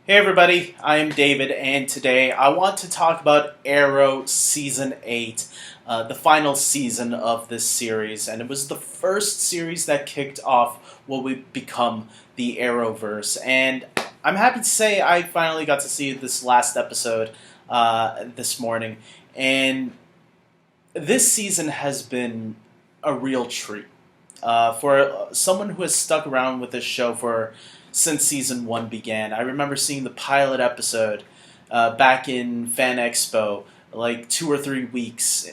Hey everybody, I am David, and today I want to talk about Arrow Season 8, the final season of this series, and it was the first series that kicked off what would become the Arrowverse, and I'm happy to say I finally got to see this last episode this morning, and this season has been a real treat. For someone who has stuck around with this show for since season one began, I remember seeing the pilot episode back in Fan Expo, like 2 or 3 weeks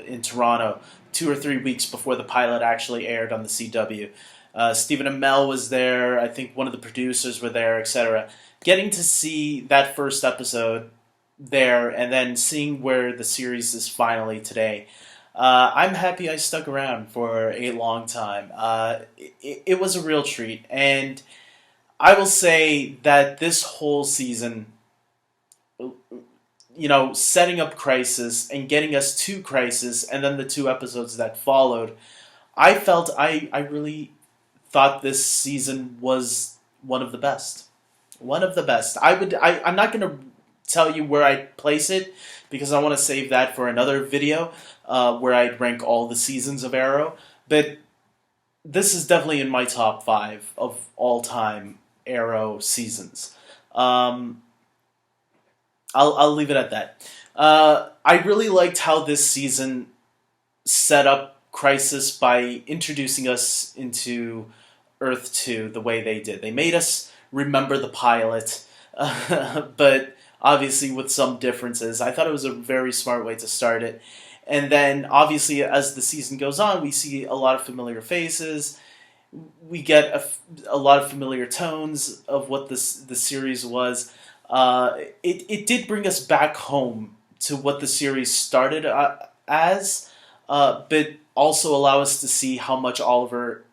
in Toronto, 2 or 3 weeks before the pilot actually aired on the CW. Stephen Amell was there. I think one of the producers were there, etc. Getting to see that first episode there, and then seeing where the series is finally today. I'm happy I stuck around for a long time. It was a real treat, and I will say that this whole season, setting up Crisis and getting us to Crisis, and then the 2 episodes that followed, I really thought this season was one of the best. One of the best. I'm not going to tell you where I place it because I want to save that for another video where I'd rank all the seasons of Arrow. But this is definitely in my top 5 of all time Arrow seasons. I'll leave it at that. I really liked how this season set up Crisis by introducing us into Earth 2 the way they did. They made us remember the pilot, but obviously with some differences. I thought it was a very smart way to start it. And then, obviously, as the season goes on, we see a lot of familiar faces. We get a lot of familiar tones of what the series was. It did bring us back home to what the series started as, but also allow us to see how much Oliver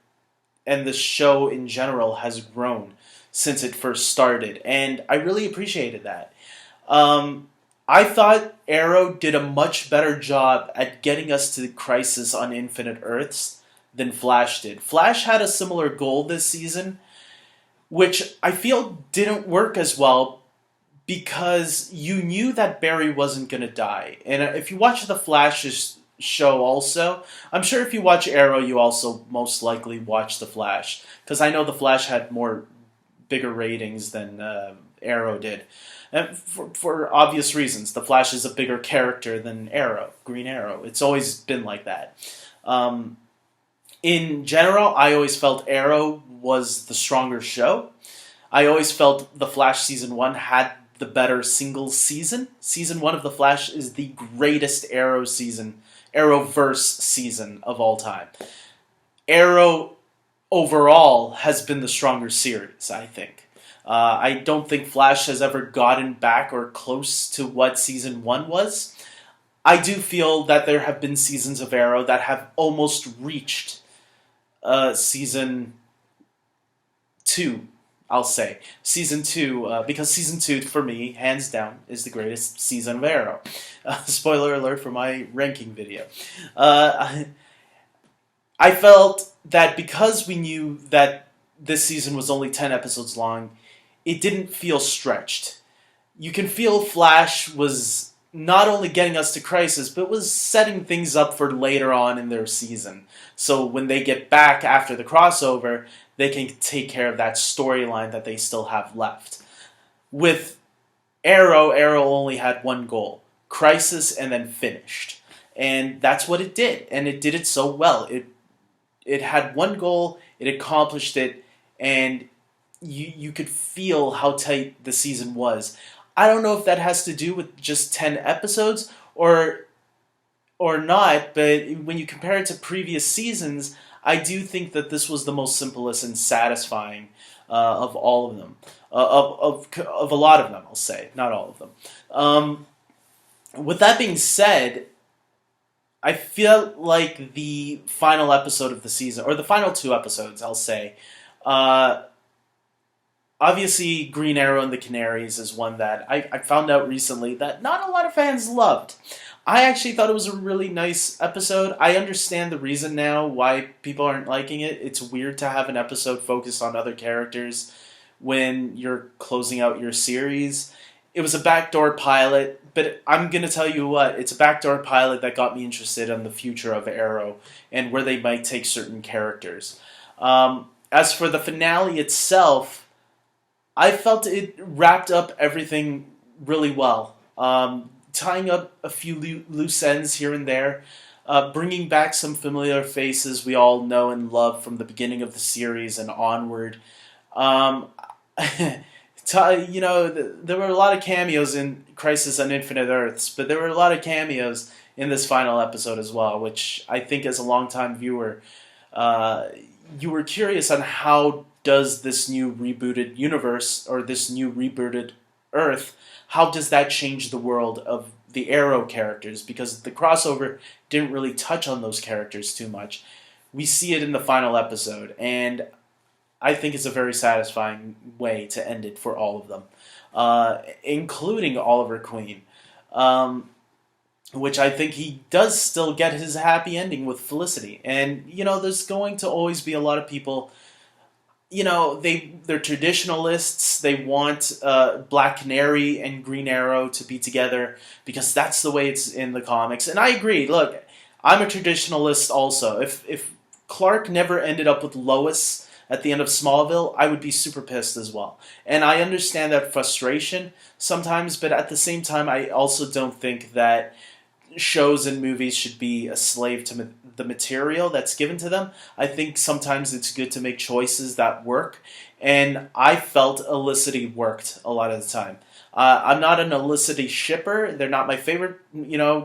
and the show in general has grown since it first started. And I really appreciated that. I thought Arrow did a much better job at getting us to the Crisis on Infinite Earths than Flash did. Flash had a similar goal this season, which I feel didn't work as well because you knew that Barry wasn't going to die. And if you watch the Flash's show also, I'm sure if you watch Arrow, you also most likely watch the Flash, because I know the Flash had bigger ratings than Arrow did. And for obvious reasons. The Flash is a bigger character than Green Arrow. It's always been like that. In general, I always felt Arrow was the stronger show. I always felt the Flash Season 1 had the better single season. Season 1 of the Flash is the greatest Arrowverse season of all time. Arrow overall has been the stronger series, I think. I don't think Flash has ever gotten back or close to what Season 1 was. I do feel that there have been seasons of Arrow that have almost reached Season 2, I'll say. Season 2, because Season 2, for me, hands down, is the greatest season of Arrow. Spoiler alert for my ranking video. I felt that because we knew that this season was only 10 episodes long, it didn't feel stretched. You can feel Flash was not only getting us to Crisis, but was setting things up for later on in their season. So when they get back after the crossover, they can take care of that storyline that they still have left. With Arrow only had one goal: Crisis, and then finished. And that's what it did. And it did it so well. It had one goal, it accomplished it, and you could feel how tight the season was. I don't know if that has to do with just 10 episodes or not, but when you compare it to previous seasons, I do think that this was the most simplest and satisfying of all of them. Of a lot of them, I'll say. Not all of them. With that being said, I feel like the final episode of the season, or the final 2 episodes, I'll say, obviously, Green Arrow and the Canaries is one that I found out recently that not a lot of fans loved. I actually thought it was a really nice episode. I understand the reason now why people aren't liking it. It's weird to have an episode focused on other characters when you're closing out your series. It was a backdoor pilot, but I'm going to tell you what, it's a backdoor pilot that got me interested in the future of Arrow and where they might take certain characters. As for the finale itself, I felt it wrapped up everything really well. Tying up a few loose ends here and there, bringing back some familiar faces we all know and love from the beginning of the series and onward. Um, there were a lot of cameos in Crisis on Infinite Earths, but there were a lot of cameos in this final episode as well, which I think as a longtime viewer, you were curious on how does this new rebooted universe, or this new rebooted Earth, how does that change the world of the Arrow characters? Because the crossover didn't really touch on those characters too much. We see it in the final episode, and I think it's a very satisfying way to end it for all of them, including Oliver Queen, which I think he does still get his happy ending with Felicity. And, there's going to always be a lot of people, they're traditionalists. They want Black Canary and Green Arrow to be together because that's the way it's in the comics. And I agree. Look, I'm a traditionalist also. If Clark never ended up with Lois at the end of Smallville, I would be super pissed as well. And I understand that frustration sometimes, but at the same time, I also don't think that shows and movies should be a slave to the material that's given to them. I think sometimes it's good to make choices that work, and I felt Elicity worked a lot of the time. I'm not an Elicity shipper. They're not my favorite,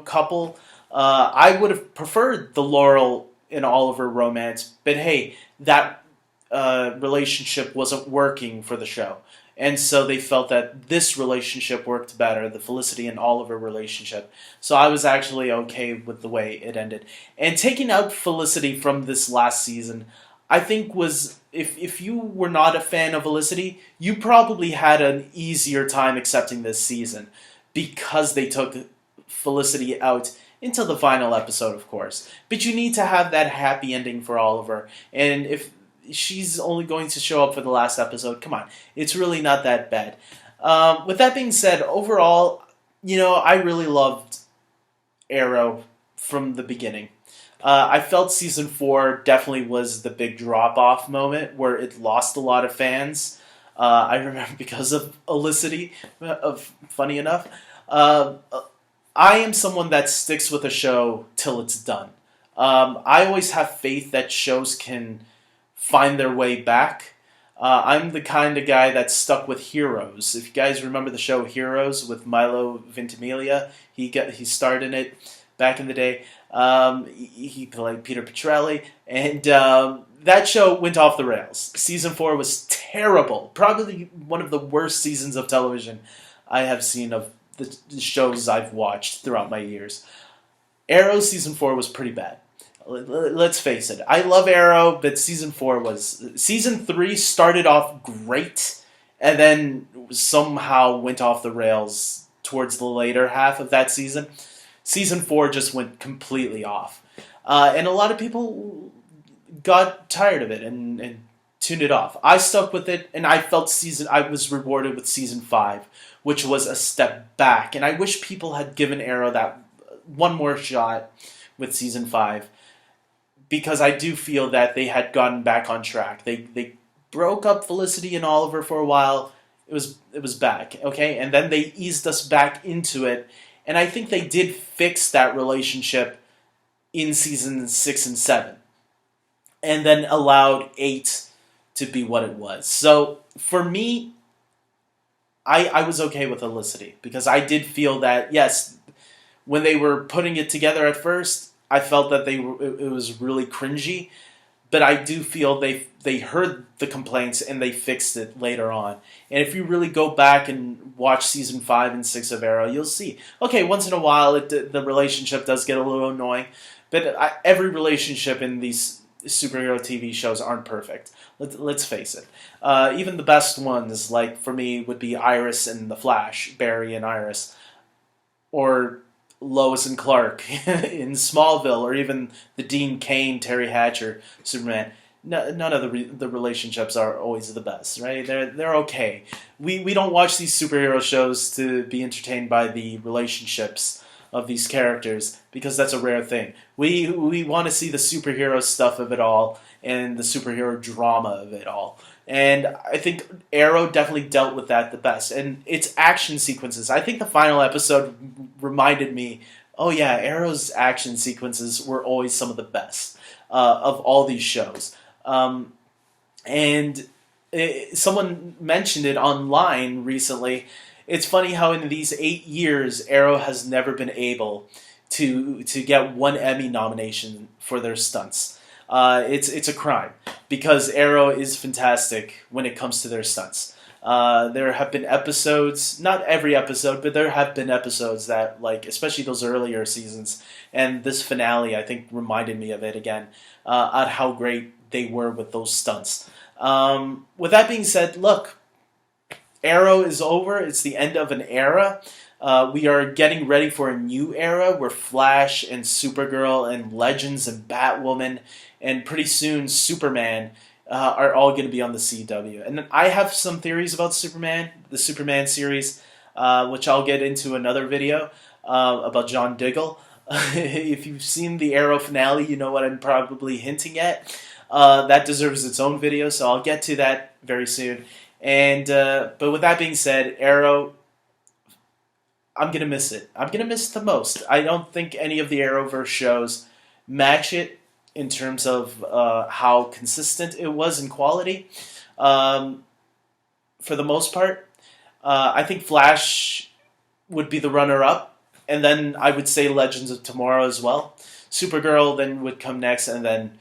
couple. I would have preferred the Laurel and Oliver romance, but hey, that relationship wasn't working for the show. And so they felt that this relationship worked better, the Felicity and Oliver relationship. So I was actually okay with the way it ended. And taking out Felicity from this last season, I think was, if you were not a fan of Felicity, you probably had an easier time accepting this season because they took Felicity out until the final episode, of course. But you need to have that happy ending for Oliver. And if she's only going to show up for the last episode, come on, it's really not that bad. With that being said, overall, I really loved Arrow from the beginning. I felt season 4 definitely was the big drop-off moment where it lost a lot of fans. I remember because of Elicity, funny enough. I am someone that sticks with a show till it's done. I always have faith that shows can find their way back. I'm the kind of guy that's stuck with Heroes. If you guys remember the show Heroes with Milo Ventimiglia, he starred in it back in the day. He played Peter Petrelli, and that show went off the rails. Season 4 was terrible. Probably one of the worst seasons of television I have seen of the shows I've watched throughout my years. Arrow Season 4 was pretty bad. Let's face it. I love Arrow, but Season 3 started off great, and then somehow went off the rails towards the later half of that season. Season 4 just went completely off. And a lot of people got tired of it and tuned it off. I stuck with it, and I was rewarded with Season 5, which was a step back. And I wish people had given Arrow that one more shot with Season 5. Because I do feel that they had gotten back on track. They broke up Felicity and Oliver for a while. It was back, okay? And then they eased us back into it. And I think they did fix that relationship in seasons 6 and 7. And then allowed 8 to be what it was. So, for me, I was okay with Felicity. Because I did feel that, yes, when they were putting it together at first, I felt that it was really cringy, but I do feel they heard the complaints and they fixed it later on. And if you really go back and watch season 5 and 6 of Arrow, you'll see. Okay, once in a while the relationship does get a little annoying, but every relationship in these superhero TV shows aren't perfect. Let's face it. Even the best ones, like for me, would be Iris and the Flash, Barry and Iris, or Lois and Clark in Smallville, or even the Dean Cain, Terry Hatcher Superman. none of the relationships are always the best, right? They're okay. We don't watch these superhero shows to be entertained by the relationships of these characters because that's a rare thing. We want to see the superhero stuff of it all and the superhero drama of it all. And I think Arrow definitely dealt with that the best. And its action sequences. I think the final episode reminded me, oh yeah, Arrow's action sequences were always some of the best of all these shows. And someone mentioned it online recently. It's funny how in these 8 years, Arrow has never been able to get one Emmy nomination for their stunts. It's a crime because Arrow is fantastic when it comes to their stunts. There have been episodes, not every episode, but there have been episodes that, like, especially those earlier seasons, and this finale, I think, reminded me of it again, on how great they were with those stunts. With that being said, look, Arrow is over. It's the end of an era. We are getting ready for a new era where Flash and Supergirl and Legends and Batwoman and pretty soon Superman are all going to be on the CW. And I have some theories about Superman, the Superman series, which I'll get into another video about John Diggle. If you've seen the Arrow finale, you know what I'm probably hinting at. That deserves its own video, so I'll get to that very soon. And but with that being said, Arrow, I'm gonna miss it. I'm gonna miss it the most. I don't think any of the Arrowverse shows match it in terms of how consistent it was in quality. For the most part, I think Flash would be the runner-up, and then I would say Legends of Tomorrow as well. Supergirl then would come next, and then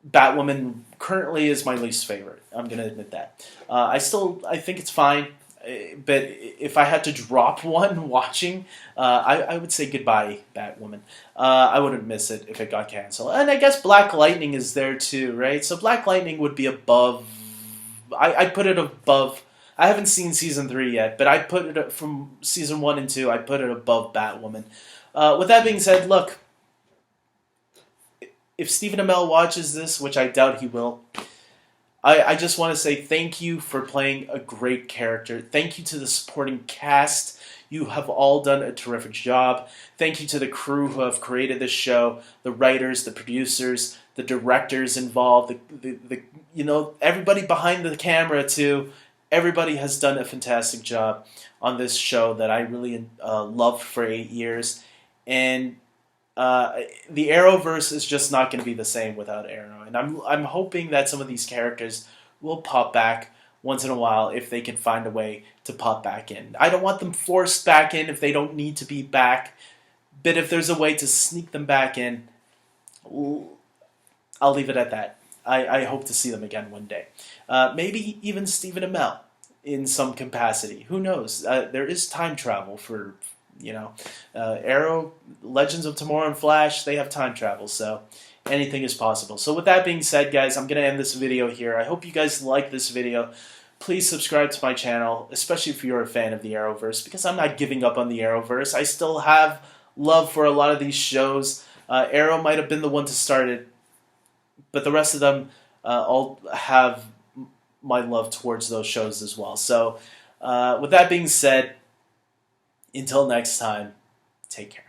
Batwoman currently is my least favorite. I'm going to admit that. I think it's fine, but if I had to drop one watching, I would say goodbye, Batwoman. I wouldn't miss it if it got canceled. And I guess Black Lightning is there too, right? So Black Lightning would be above... I'd put it above... I haven't seen Season 3 yet, but I'd put it from Season 1 and 2, I'd put it above Batwoman. With that being said, look, if Stephen Amell watches this, which I doubt he will, I just want to say thank you for playing a great character. Thank you to the supporting cast. You have all done a terrific job. Thank you to the crew who have created this show, the writers, the producers, the directors involved, the everybody behind the camera too. Everybody has done a fantastic job on this show that I really loved for 8 years. And the Arrowverse is just not going to be the same without Arrow, and I'm hoping that some of these characters will pop back once in a while if they can find a way to pop back in. I don't want them forced back in if they don't need to be back, but if there's a way to sneak them back in, I'll leave it at that. I hope to see them again one day. Maybe even Stephen Amell in some capacity. Who knows? There is time travel for... Arrow, Legends of Tomorrow, and Flash, they have time travel, so anything is possible. So with that being said, guys, I'm going to end this video here. I hope you guys like this video. Please subscribe to my channel, especially if you're a fan of the Arrowverse, because I'm not giving up on the Arrowverse. I still have love for a lot of these shows. Arrow might have been the one to start it, but the rest of them all have my love towards those shows as well. So with that being said, until next time, take care.